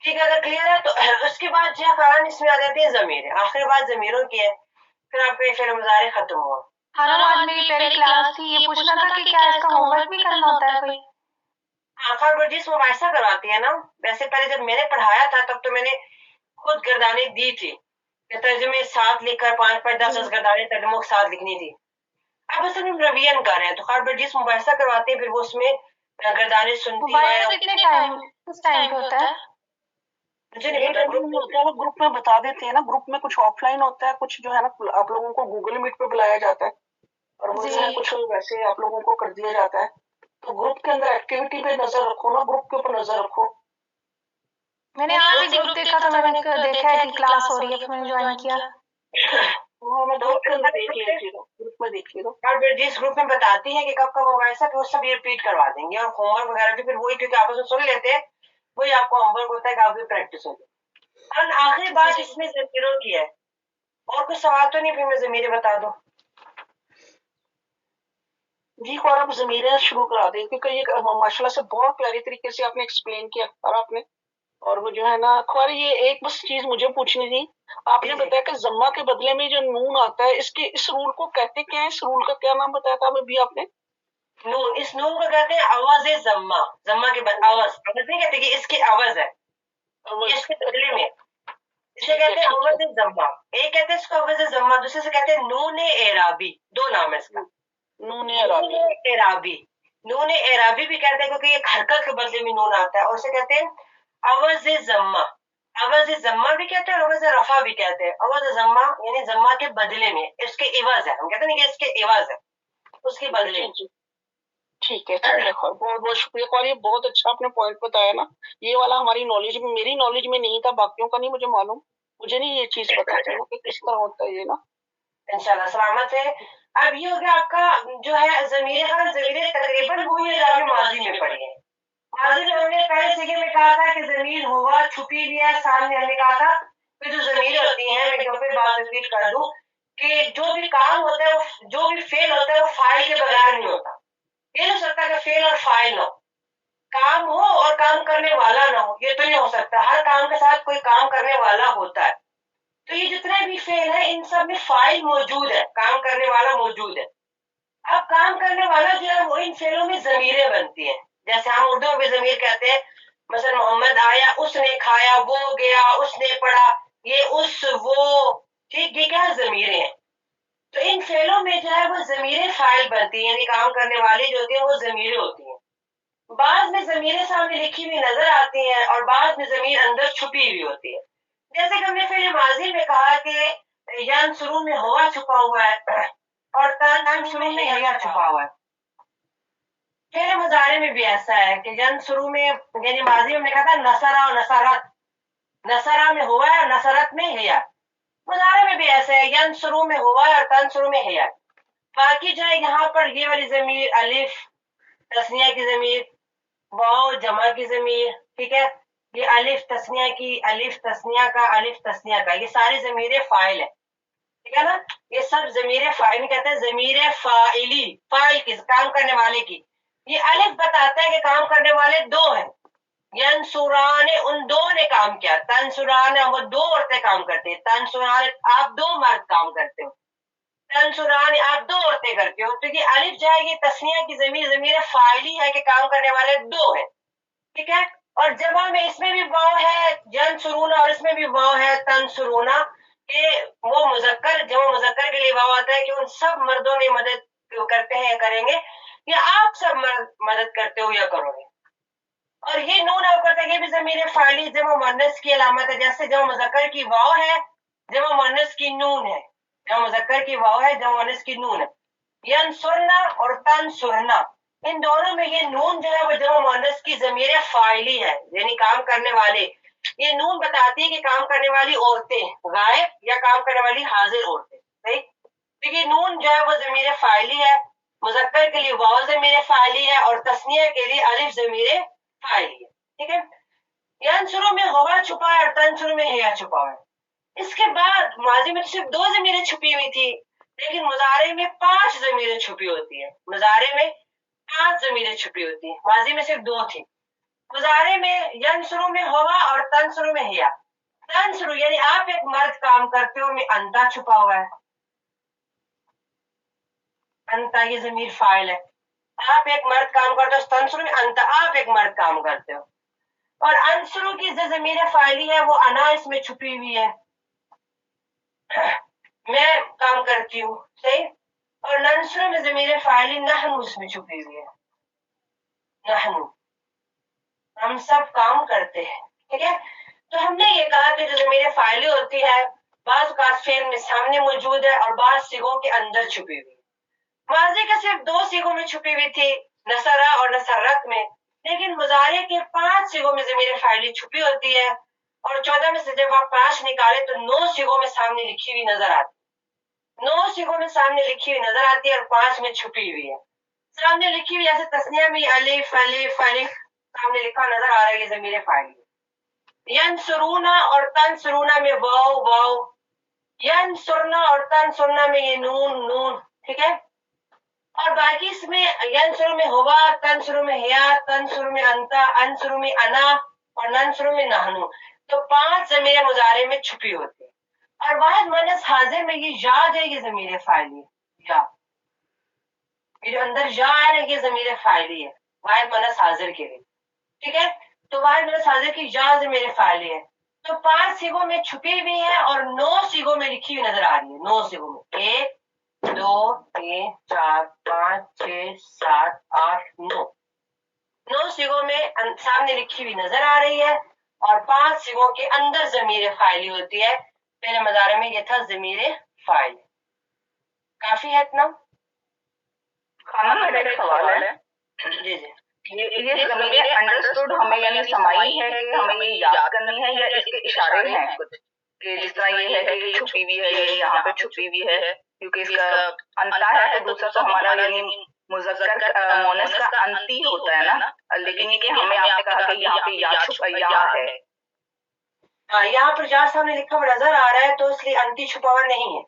ٹھیک ہے. اگر کلیئر ہے تو اس کے بعد جو خاران اس میں آ جاتی ہے ضمیر. آخری بات ضمیروں کی ہے, پھر آپ کا فعل مضارع ختم ہوا. آج میری پہلی کلاس تھی, یہ پوچھنا تھا کہ کیا اس کا ہوم ورک بھی کرنا ہوتا ہے کوئی؟ آخر پر جس مباحثہ کرواتی ہے نا, ویسے پہلے جب میں نے پڑھایا تھا تب تو میں نے خود گردانیں دی تھی کہ ترجمے 7 لکھ کر 5 10 گردانیں ترجموں کے ساتھ لکھنی تھی. اب اصل ہم روین کر رہے ہیں تو خیر پر جس مباحثہ کرواتے ہیں پھر وہ اس میں گردانیں سنتی ہے. کتنے ٹائم کس ٹائم پہ ہوتا ہے؟ مجھے نہیں پتا. گروپ میں بتا دیتے ہیں نا. گروپ میں کچھ آف لائن ہوتا ہے, کچھ جو ہے نا آپ لوگوں کو گوگل میٹ پہ بلایا جاتا ہے اور وہ جو ہے کچھ ویسے آپ لوگوں کو کر دیا جاتا ہے. تو گروپ کے اندر ایکٹیویٹی پہ نظر رکھو نا, گروپ کے اوپر نظر رکھو. میں نے آج گروپ دیکھا تو میں نے دیکھا ہے کہ کلاس ہو رہی ہے, پھر میں نے جوائن کیا. گروپ میں دیکھیے گا. اور پھر جس گروپ میں بتاتی ہے کہ کب کب ہوگا ایسا, پھر وہ سب ریپیٹ کروا دیں گے. اور ہوم ورک وغیرہ بھی پھر وہی, کیونکہ آپس میں سن لیتے ہیں, وہی آپ کو ہوم ورک ہوتا ہے کہ آپ کی پریکٹس ہوگی. आखिरी बात इसमें ज़मीरों की है। और कुछ सवाल तो नहीं, फिर मैं ज़मीरें बता दूं। जी और आप ज़मीरें शुरू करा दें, क्योंकि ये माशाल्लाह से बहुत प्यारी तरीके से आपने एक्सप्लेन किया और आपने, और वो जो है ना अखबार, ये एक बस चीज मुझे पूछनी थी। आपने बताया कि जम्मा के बदले में जो नून आता है, इसके इस रूल को कहते क्या है? इस रूल का क्या नाम बताया था अभी आपने? नून, इस नून को कहते हैं आवाज जम्मा। जम्मा के बाद आवाज नहीं कहते कि इसकी आवाज है, ये इसके बदले में, इसे कहते हैं आवाज जम्मा। एक कहते हैं इसको आवाज जम्मा, दूसरे से कहते हैं नून एराबी। दो नाम है इसका, नून एराबी। नून एराबी भी कहते हैं क्योंकि ये हरकत के बदले में नून आता है, और उसे कहते हैं आवाज जम्मा। आवाज जम्मा भी कहते हैं और आवाज रफा भी कहते हैं। आवाज जम्मा यानी जम्मा के बदले में, इसके इवज है, हम कहते हैं कि इसके इवज है, उसके बदले में। ठीक है बहुत बहुत शुक्रिया। और ये बहुत अच्छा आपने पॉइंट बताया ना, ये वाला हमारी नॉलेज में, मेरी नॉलेज में नहीं था, बाकियों का नहीं मुझे मालूम, मुझे नहीं ये चीज पता थी कि किस तरह होता है ये ना। इंशाल्लाह सलामत है। अब ये हो गया आपका जो है ज़मीरे। हर ज़मीरे तकरीबन वही है जो आपने माजी में पढ़ी है। माजी में हमने पहले सीखे में कहा था कि ज़मीर हुआ छुपी भी है, सामने हमने कहा था कि जो ज़मीरें होती हैं, मैं एक फिर बात रिपीट कर दूं कि जो भी काम होता है, वो जो भी फेल होता है, वो फाइल के बगैर नहीं होता। ये नहीं हो सकता कि फेल और फाइल ना हो, काम हो और काम करने वाला ना हो, ये तो नहीं हो सकता। हर काम के साथ कोई काम करने वाला होता है। तो ये जितने भी फेल है, इन सब में फाइल मौजूद है, काम करने वाला मौजूद है। अब काम करने वाला जो है वो इन फेलों में जमीरें बनती हैं। जैसे हम उर्दू में भी जमीर कहते हैं, मसलन मोहम्मद आया, उसने खाया, वो गया, उसने पढ़ा, ये उस वो, ठीक, ये क्या है? जमीरें हैं। तो इन फेलों में जो है वो जमीरें फाइल बनती हैं, यानी काम करने वाली जो होती है वो जमीरें होती हैं। बाद में जमीरें सामने लिखी हुई नजर आती हैं और बाद में जमीर अंदर छुपी हुई होती है। जैसे कि हमने फिर माजी में कहा कि यान शुरू में हुआ छुपा हुआ है और तन शुरू में हया छुपा हुआ है। फिर मुजारे में भी ऐसा है कि यान शुरू में, यानी माजी में हमने कहा था नसरा और नसरत, नसरा में हुआ है और नसरत में हया। मुजारे में भी ऐसा है, यान शुरू में हुआ है और तन शुरू में हया। बाकी जो है यहाँ पर ये वाली जमीर, अलिफ तस्निया की जमीर, वाओ जमा की जमीर, ठीक है, ये अलिफ तस्निया की, अलिफ तस्निया का, अलिफ तस्निया का, ये सारी जमीरें फाइल है, ठीक है ना। ये सब जमीरें फाइल कहते हैं, जमीरें फाइली, फाइल की, काम करने वाले की। ये अलिफ बताता है कि काम करने वाले दो हैं। यंसुरान, उन दो ने काम किया। तंसुरान, वो दो औरतें काम करती है। तंसुरान, आप दो मर्द काम करते हो। तंसुरान, आप दो औरतें करते हो। तो ये अलिफ जो है, ये तस्निया की जमीर, जमीर फाइली है कि काम करने वाले दो हैं, ठीक है। और जमा में इसमें भी वाव है, यंसुरूना, और इसमें भी वाव है, तंसुरूना। ये वो मुजक्कर, जमा मुजक्कर के लिए वाव आता है कि उन सब मर्दों ने मदद करते हैं या करेंगे, या आप सब मदद करते हो या करोगे। और ये नून आप करते हैं, ये भी ज़मीर फाइली जमा मुअन्नस की अलामत है। जैसे जमा मुजक्कर की वाव है, जमा मुअन्नस की नून है। जमा मुजक्कर की वाव है, जमा मुअन्नस की नून है। यंसुरना और तंसुरना, इन दोनों में ये नून जो है वो जमा मुअन्नस की ज़मीर फाइली है, यानी काम करने वाले। ये नून बताती है कि काम करने वाली औरतें गायब या काम करने वाली हाजिर औरतें, सही। तो ये नून जो है वो ज़मीर फाइली है। मुजक्कर के लिए वाव ज़मीर फाइली है और तस्निया के लिए अलिफ ज़मीर फाइली है, ठीक है। यंसुरु में हुआ छुपा है और तंसुरु में हिया छुपा है। इसके बाद माजी में सिर्फ दो ज़मीरें छुपी हुई थी, लेकिन मुजारे में 5 ज़मीरें छुपी होती है। मुजारे में 5 ज़मीरें छुपी होती है, माजी में सिर्फ 2 थी। मुजारे में यंसुरु में हुआ और तंसुरु में हिया। तंसुरु यानी आप एक मर्द काम करते हो, में अंता छुपा हुआ है। अंता ये ज़मीर फाइल है। आप एक मर्द काम करते हो, तंसुरु में अंता, आप एक मर्द काम करते हो। और अंसुरु की जो ज़मीर फाइली है वो अना इसमें छुपी हुई है, मैं काम करती हूँ, सही। और नंसुरु में ज़मीर फाइली नहनु इसमें छुपी हुई है, नहनु, हम सब काम करते हैं, ठीक है। तो हमने ये कहा कि जो ज़मीर फाइली होती है, बाज़ औक़ात फ़ेल में सामने मौजूद है और बाज़ सिगों के अंदर छुपी हुई। माज़ी के सिर्फ 2 सिगों में छुपी हुई थी, नसरा और नसरत में, लेकिन मुजारे के 5 सिगों में ज़मीर फाइली छुपी होती है। और 14 में से जब आप 5 निकाले तो 9 सिगों में सामने लिखी हुई नजर आती, 9 सिगों में सामने लिखी हुई नजर आती है और 5 में छुपी हुई है। सामने लिखी हुई जैसे तस्निया में अलिफ अलिफ अलिफ सामने लिखा नजर आ रहा है, ये ज़मीर फाइली। यंसुरूना और तंसुरूना में वाव वाव, यंसुरना और तंसुरना में ये नून नून, ठीक है। और बाकी इसमें यंसुर में हुआ, तंसुर में हिया, तंसुर में अंता, अंसुर में अना और नंसुर में नहनु। तो 5 ज़मीर मुजारे में छुपी होती है। और वाहिद मुअन्नस हाजिर में ये याद है, ये ज़मीर फाइली है, या ये जो अंदर या है ना, ये ज़मीर फाइली है वाहिद मुअन्नस हाजिर के लिए, ठीक है। तो वाहिद मुअन्नस हाजिर की या ज़मीर फाइली है। तो 5 सिगों में छुपी हुई है और 9 सिगों में लिखी हुई नजर आ रही है। 9 सिगों में 1 2 3 4 5 6 7 8 9 9 सिगों में सामने लिखी हुई नजर आ रही है। और 5 सिगों के अंदर ज़मीर फाइली होती है। पहले मज़ारे में ये था ज़मीर फाइल। काफी है इतना? खाना मेरा एक सवाल है। जी जी। ये ज़मीर अंडरस्टूड हमें यानी समाई है कि हमें ये याद करनी है या इसके इशारे हैं कुछ, कि जिस तरह ये है कि छुपी हुई है, ये यहाँ पे छुपी हुई है क्योंकि इसका अंता है, तो दूसरा तो हमारा यानी मुज़क्कर मोनस का अंती होता है ना, लेकिन ये कि हमें आपने कहा कि यहाँ पे या है। हाँ, यहाँ पर जहाँ सामने लिखा हुआ नजर आ रहा है तो इसलिए अंती छुपा हुआ नहीं है,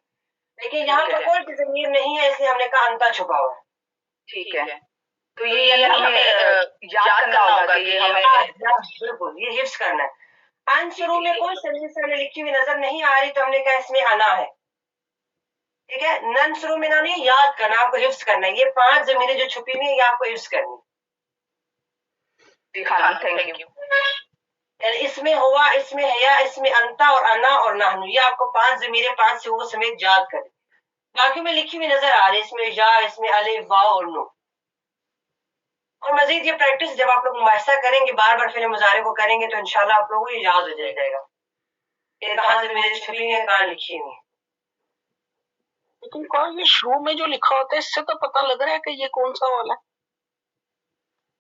लेकिन यहाँ पर कोई भी ज़मीर नहीं है इसलिए हमने कहा अंता छुपा हुआ है। ठीक है, तो ये यानी हमें याद करना होगा कि ये हमें बिल्कुल ये हिफ्ज करना है। अन शुरू में कोई ज़मीर सामने लिखी हुई नजर नहीं आ रही तो हमने कहा इसमें अना है, ठीक है। नन शुरू में ना नहीं, याद करना, आपको हिफ्ज करना है। ये 5 ज़मीरें जो छुपी हुई है ये आपको हिफ्ज करनी है। Thank you. यानी इसमें हुआ, इसमें है, इसमें अंता और अना और नाहनु, ये आपको 5 ज़मीरें 5 सिगों समेत याद करें। बाकी में लिखी हुई नजर आ रही है, इसमें या, इसमें अलिफ वाव और नून। और मजीद ये प्रैक्टिस जब आप लोग मुआयसा करेंगे, बार बार फिर मुजारे को करेंगे तो इंशाल्लाह आप लोगों को ये याद हो जाएगा कि कहाँ से मेरे छुपी हुई है, कहाँ लिखी हुई है। लेकिन कौन ये शुरू में जो लिखा होता है इससे तो पता लग रहा है कि ये कौन सा वाला है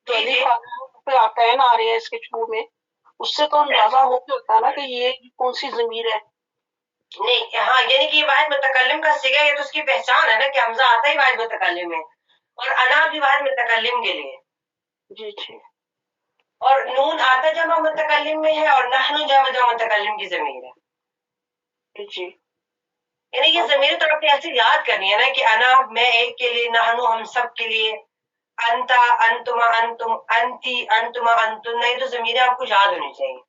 जो अलिफ पे आता है ना, आ रही है इसके शुरू में, उससे तो अंदाजा हो जाता है ना कि ये कौन सी ज़मीर है। नहीं, हाँ, यानी कि वाहिद मुतकल्लिम का सिगा, ये तो उसकी पहचान है ना कि हमजा आता ही वाहिद मुतकल्लिम में, और अना भी वाहिद मुतकल्लिम के लिए। जी जी। और नून आता जमा मुतकल्लिम में है और नहनु जमा मुतकल्लिम की ज़मीर है। जी, यानी ये ज़मीर तो आपने ऐसे याद करनी है ना कि अना मैं एक के लिए, नहनु हम सब के लिए, अंता अंतुमा अंतुम, अंती अंतुमा अंतुम, नहीं तो ज़मीरें आपको याद होनी चाहिए।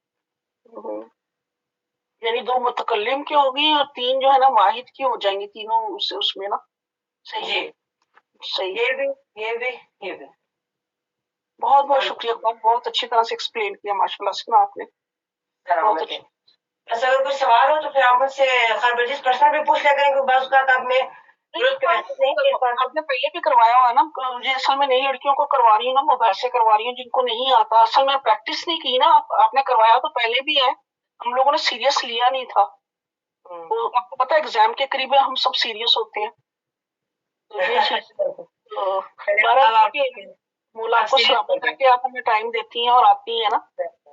यानी 2 मुतकल्लिम की होगी और 3 जो है ना वाहिद की हो जाएंगी, तीनों उसमें ना। सही है, सही। ये भी बहुत बहुत शुक्रिया, बहुत अच्छी तरह से एक्सप्लेन किया माशाल्लाह से आपने। बहुत अच्छा। बस अगर कोई सवाल हो तो फिर आप मुझसे खैर पर्सनल भी पूछ लिया करें, क्योंकि बात का आप में आपने पहले भी करवाया हुआ है ना, मुझे असल में नई लड़कियों को करवा रही हूँ ना, मुबासे करवा रही हूँ जिनको नहीं आता, असल में प्रैक्टिस नहीं की ना। आपने करवाया तो पहले भी है, हम लोगों ने सीरियस लिया नहीं था। तो आपको पता है एग्जाम के करीब हम सब सीरियस होते हैं, तो ये मौला आपको सलामत है कि आप हमें टाइम देती हैं और आती हैं ना,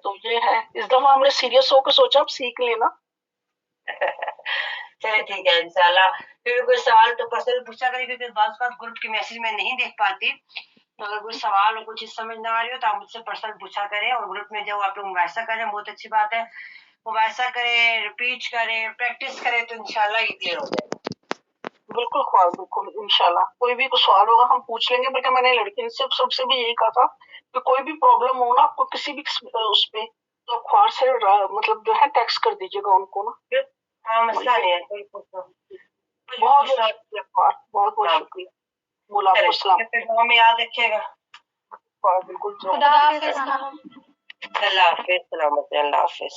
तो ये है। इस दफा हमने सीरियस होकर सोचा अब सीख लेना। चलिए ठीक है, इंशाल्लाह। फिर कोई सवाल तो पर्सनल पूछा करें, क्योंकि बात ग्रुप के मैसेज में नहीं देख पाती, तो अगर कोई सवाल हो, कुछ चीज समझ ना आ रही हो तो आप मुझसे पर्सनल पूछा करें, और ग्रुप में जब आप लोग मुबाहिसा करें बहुत अच्छी बात है, मुबाहिसा करें, रिपीट करें, प्रैक्टिस करें, तो इंशाल्लाह ये क्लियर हो जाएगा। बिल्कुल ख्वाब, बिल्कुल इंशाल्लाह। कोई भी कोई सवाल होगा हम पूछ लेंगे, बल्कि मैंने लड़की से सबसे भी यही कहा था कि कोई भी प्रॉब्लम हो ना आपको किसी भी उस पे, तो ख्वाब से मतलब जो है टेक्स्ट कर दीजिएगा उनको ना। हाँ, मसला नहीं है। बहुत बहुत शुक्रिया। बोला आपको सलाम में याद रखिएगा। बिल्कुल। खुदा हाफिज़। अल्लाह हाफिज़, सलामत, अल्लाह हाफिज़।